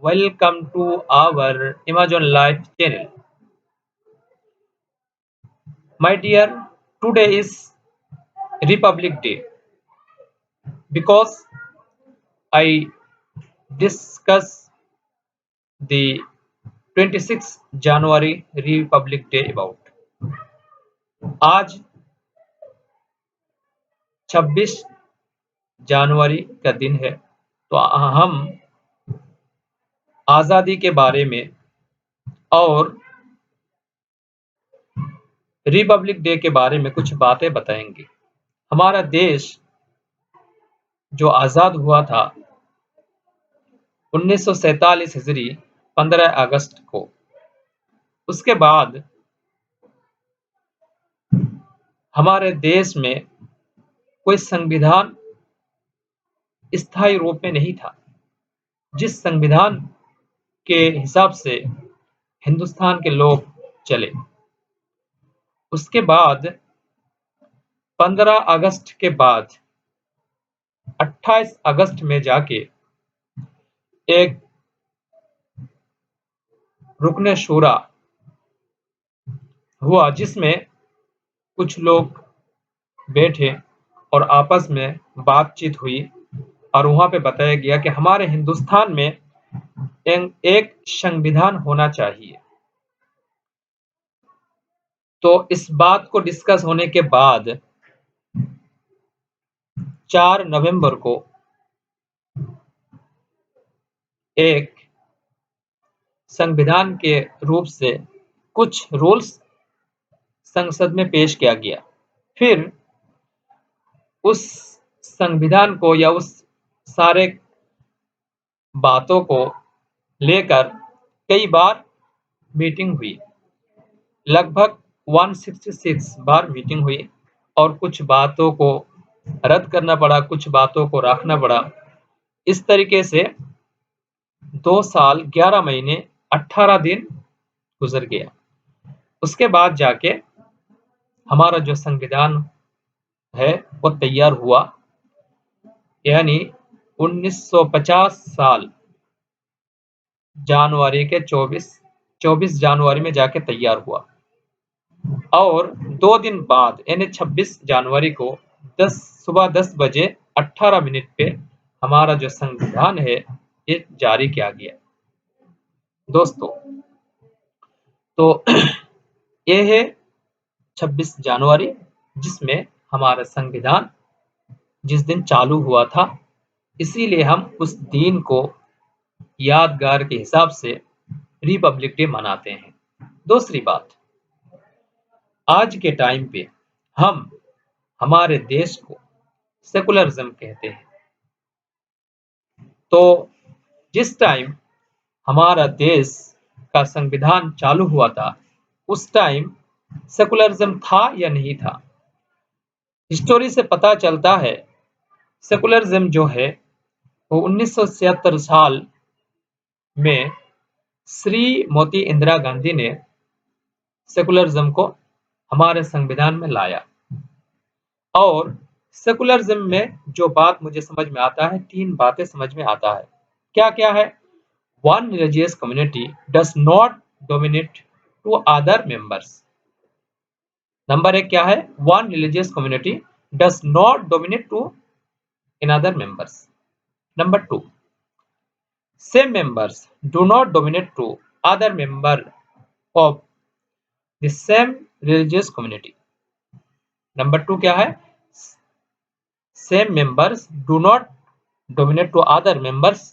Welcome to our Amazon Live channel. My dear, today is Republic Day because I discuss the 26 January Republic Day about. आज 26 जनवरी का दिन है, तो हम आज़ादी के बारे में और रिपब्लिक डे के बारे में कुछ बातें बताएंगे। हमारा देश जो आज़ाद हुआ था 1947 हिजरी 15 अगस्त को, उसके बाद हमारे देश में कोई संविधान स्थायी रूप में नहीं था। जिस संविधान के हिसाब से हिंदुस्तान के लोग चले, उसके बाद 15 अगस्त के बाद 28 अगस्त में जाके एक रुकने शूरा हुआ, जिसमें कुछ लोग बैठे और आपस में बातचीत हुई और वहां पे बताया गया कि हमारे हिंदुस्तान में एक संविधान होना चाहिए। तो इस बात को डिस्कस होने के बाद 4 नवंबर को एक संविधान के रूप से कुछ रूल्स संसद में पेश किया गया। फिर उस संविधान को या उस सारे बातों को लेकर कई बार मीटिंग हुई, लगभग 166 बार मीटिंग हुई और कुछ बातों को रद्द करना पड़ा, कुछ बातों को रखना पड़ा। इस तरीके से 2 साल 11 महीने 18 दिन गुजर गया। उसके बाद जाके हमारा जो संविधान है वो तैयार हुआ, यानी 1950 साल जनवरी के 24 जनवरी में जाके तैयार हुआ। और 2 दिन बाद यानी 26 जनवरी को सुबह 10 बजे 18 मिनट पे हमारा जो संविधान है ये जारी किया गया। दोस्तों, तो ये है 26 जनवरी, जिसमें हमारा संविधान जिस दिन चालू हुआ था, इसीलिए हम उस दिन को यादगार के हिसाब से रिपब्लिक डे मनाते हैं। दूसरी बात, आज के टाइम पे हम हमारे देश को सेकुलरिज्म कहते हैं। तो जिस टाइम हमारा देश का संविधान चालू हुआ था, उस टाइम सेकुलरिज्म था या नहीं था? हिस्टोरी से पता चलता है सेकुलरिज्म जो है वो 1976 साल में श्रीमती इंदिरा गांधी ने सेकुलरिज्म को हमारे संविधान में लाया। और सेकुलरिज्म में जो बात मुझे समझ में आता है, 3 बातें समझ में आता है। क्या क्या है? One religious community does not dominate to other members. Number 1 क्या है? One religious community does not dominate to another members. Number 2, same members do not dominate to other member of the same religious community. Number 2 क्या है? Same members do not dominate to other members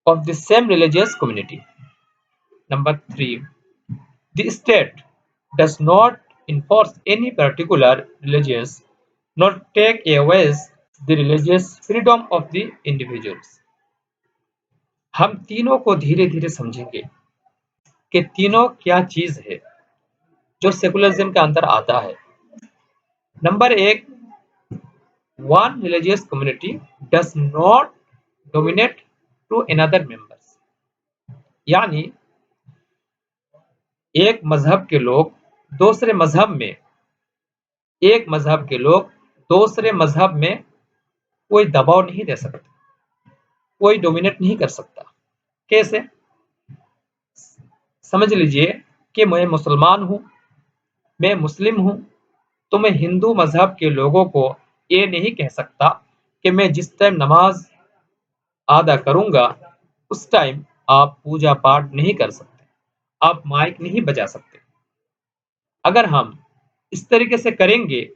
of the same religious community. Number 3, the state does not enforce any particular religious nor take away the religious freedom of the individuals. हम तीनों को धीरे धीरे समझेंगे कि तीनों क्या चीज है जो सेकुलरिज्म के अंदर आता है। Number 1, one religious community does not dominate to another members, यानी एक मजहब के लोग दूसरे मजहब में, एक मजहब के लोग दूसरे मजहब में कोई दबाव नहीं दे सकते। कोई डोमिनेट नहीं कर सकता। कैसे? समझ लीजिए कि मैं मुसलमान हूं, मैं मुस्लिम हूं, तो मैं हिंदू मजहब के लोगों को ये नहीं कह सकता कि मैं जिस टाइम नमाज अदा करूंगा उस टाइम आप पूजा पाठ नहीं कर सकते, आप माइक नहीं बजा सकते। अगर हम इस तरीके से करेंगे,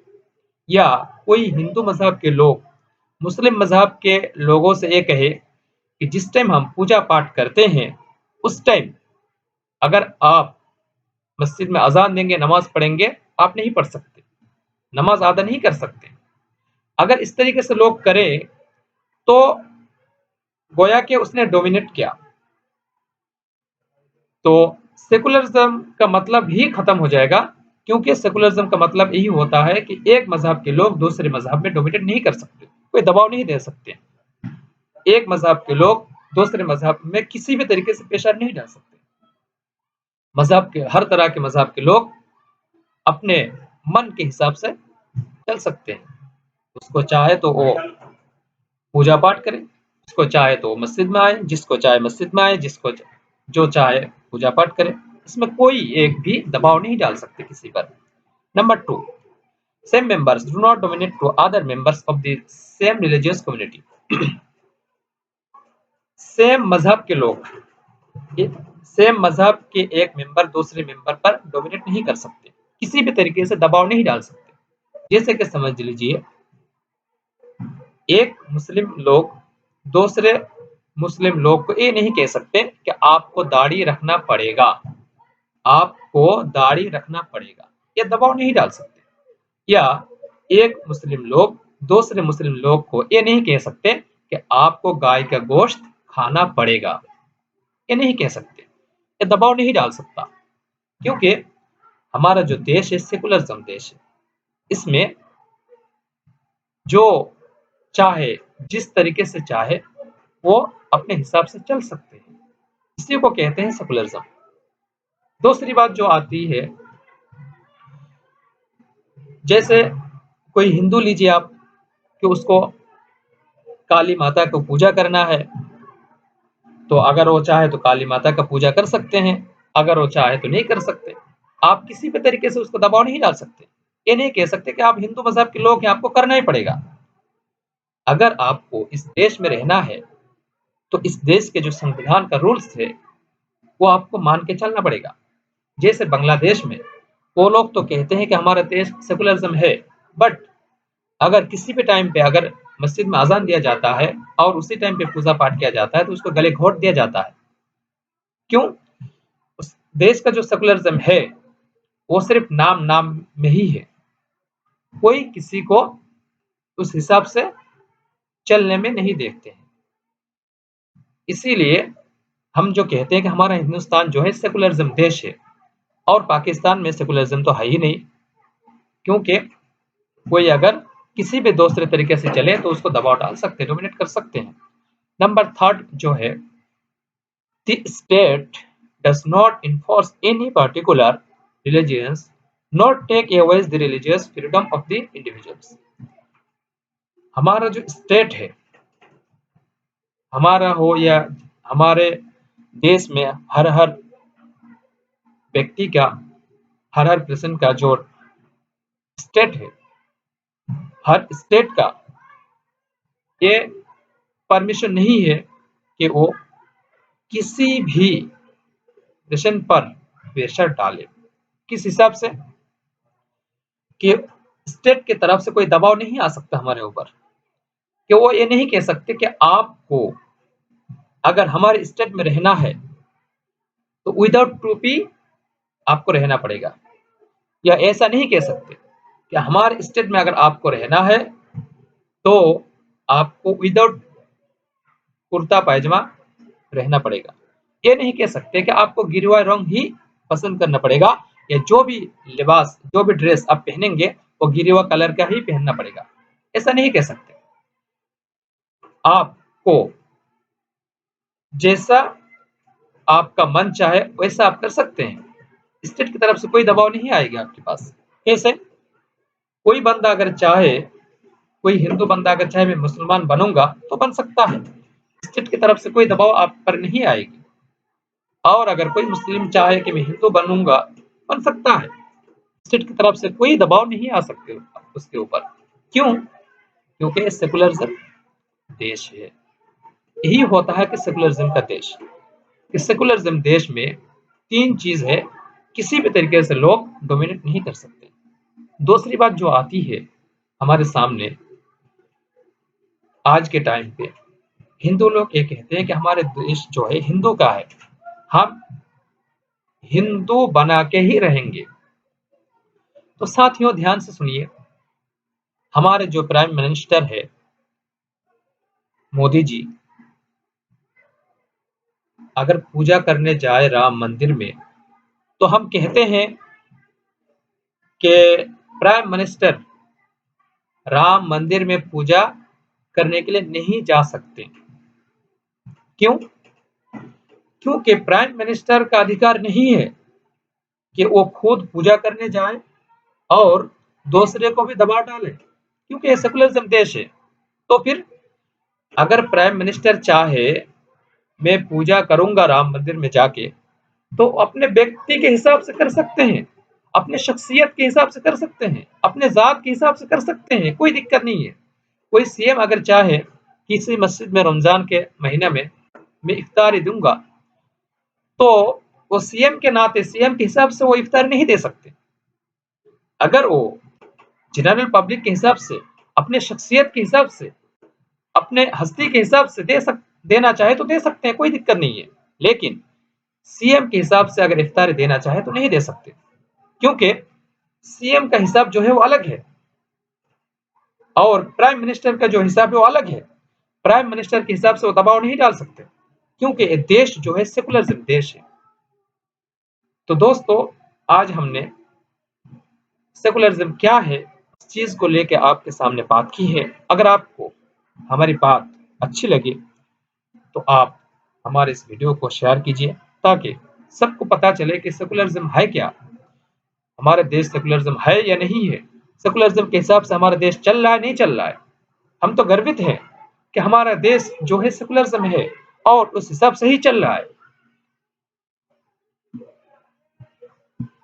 या कोई हिंदू मजहब के लोग मुस्लिम मजहब के लोगों से ये कहे कि जिस टाइम हम पूजा पाठ करते हैं उस टाइम अगर आप मस्जिद में अजान देंगे, नमाज पढ़ेंगे, आप नहीं पढ़ सकते, नमाज अदा नहीं कर सकते। अगर इस तरीके से लोग करें तो गोया कि उसने डोमिनेट किया, तो सेकुलरिज्म का मतलब ही खत्म हो जाएगा। क्योंकि सेकुलरिज्म का मतलब यही होता है कि एक मजहब के लोग दूसरे मजहब में डोमिनेट नहीं कर सकते, कोई दबाव नहीं दे सकते। एक मजहब के लोग दूसरे मजहब में किसी भी तरीके से प्रेशर नहीं डाल सकते। मजहब के हर तरह के मजहब के लोग अपने मन के हिसाब से चल सकते हैं। उसको चाहे तो वो पूजा पाठ करे, जिसको चाहे तो मस्जिद में आए, जिसको चाहे मस्जिद में आए, जिसको जो चाहे पूजा पाठ करे। इसमें कोई एक भी दबाव नहीं डाल सकते किसी पर। Number 2, same members do not dominate to other members of the same religious community. Same मजहब के लोग सेम मजहब के एक मेंबर दूसरे मेंबर पर डोमिनेट नहीं कर सकते, किसी भी तरीके से दबाव नहीं डाल सकते। जैसे कि समझ लीजिए, एक मुस्लिम लोग दूसरे मुस्लिम लोग को ये नहीं कह सकते कि आपको दाढ़ी रखना पड़ेगा, आपको दाढ़ी रखना पड़ेगा, ये दबाव नहीं डाल सकते। या एक मुस्लिम लोग दूसरे मुस्लिम लोग को ये नहीं कह सकते कि आपको गाय का गोश्त खाना पड़ेगा, ये नहीं कह सकते, ये दबाव नहीं डाल सकता। क्योंकि हमारा जो देश है सेकुलरिज्म देश है, इसमें जो चाहे जिस तरीके से चाहे वो अपने हिसाब से चल सकते हैं, इसी को कहते हैं सेकुलरिज्म। दूसरी बात जो आती है, जैसे कोई हिंदू लीजिए आप, कि उसको काली माता को पूजा करना है, तो अगर वो चाहे तो काली माता का पूजा कर सकते हैं, अगर वो चाहे तो नहीं कर सकते। आप किसी भी तरीके से उसको दबाव नहीं डाल सकते, ये नहीं कह सकते कि आप हिंदू मजहब के लोग हैं, आपको करना ही पड़ेगा। अगर आपको इस देश में रहना है तो इस देश के जो संविधान का रूल्स है वो आपको मान के चलना पड़ेगा। जैसे बांग्लादेश में वो लोग तो कहते हैं कि हमारा देश सेकुलरिज्म है, बट अगर किसी भी टाइम पे अगर मस्जिद में अजान दिया जाता है और उसी टाइम पे पूजा पाठ किया जाता है तो उसको गले घोंट दिया जाता है। क्यों? उस देश का जो सेकुलरिज्म है वो सिर्फ नाम नाम में ही है, कोई किसी को उस हिसाब से चलने में नहीं देखते हैं। इसीलिए हम जो कहते हैं कि हमारा हिंदुस्तान जो है सेकुलरिज्म देश है, और पाकिस्तान में सेकुलरिज्म तो है ही नहीं। क्योंकि कोई अगर किसी भी दूसरे तरीके से चले तो उसको दबाव डाल सकते हैं, डोमिनेट कर सकते हैं। नंबर 3 जो है, the state does not enforce any particular religions not take away the religious freedom of the individuals. हमारा जो स्टेट है, हमारा हो या हमारे देश में हर हर व्यक्ति का, हर हर पर्सन का जो स्टेट है, हर स्टेट का ये परमिशन नहीं है कि वो किसी भी पर्सन पर प्रेशर डाले। किस हिसाब से? कि स्टेट की तरफ से कोई दबाव नहीं आ सकता हमारे ऊपर, कि वो ये नहीं कह सकते कि आपको अगर हमारे स्टेट में रहना है तो विदाउट टोपी आपको रहना पड़ेगा। या ऐसा नहीं कह सकते कि हमारे स्टेट में अगर आपको रहना है तो आपको विदाउट कुर्ता पायजामा रहना पड़ेगा। ये नहीं कह सकते कि आपको गिरवा रंग ही पसंद करना पड़ेगा, या जो भी लिबास, जो भी ड्रेस आप पहनेंगे वो गिरवा कलर का ही पहनना पड़ेगा, ऐसा नहीं कह सकते। आपको जैसा आपका मन चाहे वैसा आप कर सकते हैं, स्टेट की तरफ से कोई दबाव नहीं आएगा आपके पास। कैसे? कोई बंदा अगर चाहे, कोई हिंदू बंदा अगर चाहे मैं मुसलमान बनूंगा तो बन सकता है, स्टेट की तरफ से कोई दबाव आप पर नहीं आएगी। और अगर कोई मुस्लिम चाहे कि मैं हिंदू बनूंगा, बन सकता है, स्टेट की तरफ से कोई दबाव नहीं आ सकते उसके ऊपर। क्यों? क्योंकि सेकुलरिज्म देश है। यही होता है कि सेकुलरिज्म का देश। इस सेकुलरिज्म देश में तीन चीज है, किसी भी तरीके से लोग डोमिनेट नहीं कर सकते। दूसरी बात जो आती है हमारे सामने आज के टाइम पे, हिंदू लोग ये कहते हैं कि हमारे देश जो है हिंदू का है, हम हिंदू बना के ही रहेंगे। तो साथियों ध्यान से सुनिए, हमारे जो प्राइम मिनिस्टर है मोदी जी, अगर पूजा करने जाए राम मंदिर में, तो हम कहते हैं कि प्राइम मिनिस्टर राम मंदिर में पूजा करने के लिए नहीं जा सकते। क्यों? क्योंकि प्राइम मिनिस्टर का अधिकार नहीं है कि वो खुद पूजा करने जाए और दूसरे को भी दबाव डाले, क्योंकि ये सेकुलरिज्म देश है। तो फिर अगर प्राइम मिनिस्टर चाहे मैं पूजा करूंगा राम मंदिर में जाके, तो अपने व्यक्ति के हिसाब से कर सकते हैं, अपने शख्सियत के हिसाब से कर सकते हैं, अपने जात के हिसाब से कर सकते हैं, कोई दिक्कत नहीं है। कोई सीएम अगर चाहे किसी मस्जिद में रमजान के महीने में मैं इफ्तारी दूंगा, तो वो सीएम के नाते सीएम के हिसाब से वो इफ्तार नहीं दे सकते। अगर वो जनरल पब्लिक के हिसाब से, अपने शख्सियत के हिसाब से, अपने हस्ती के हिसाब से देना चाहे तो दे सकते हैं, कोई दिक्कत नहीं है। लेकिन सीएम के हिसाब से अगर इफ्तारी देना चाहे तो नहीं दे सकते, क्योंकि सीएम का हिसाब जो है वो अलग है और प्राइम मिनिस्टर का जो हिसाब है वो अलग है। प्राइम मिनिस्टर के हिसाब से वो दबाव नहीं डाल सकते, क्योंकि ये देश जो है सेकुलरिज्म देश है। तो दोस्तों, आज हमने सेकुलरिज्म क्या है इस चीज को लेकर आपके सामने बात की है। अगर आपको हमारी बात अच्छी लगी तो आप हमारे इस वीडियो को शेयर कीजिए, ताकि सबको पता चले कि सेकुलरिज्म है क्या, हमारा देश सेकुलरिज्म है या नहीं है, सेकुलरिज्म के हिसाब से हमारा देश चल रहा है नहीं चल रहा है। हम तो गर्वित हैं कि हमारा देश जो है सेकुलरिज्म है और उस हिसाब से ही चल रहा है।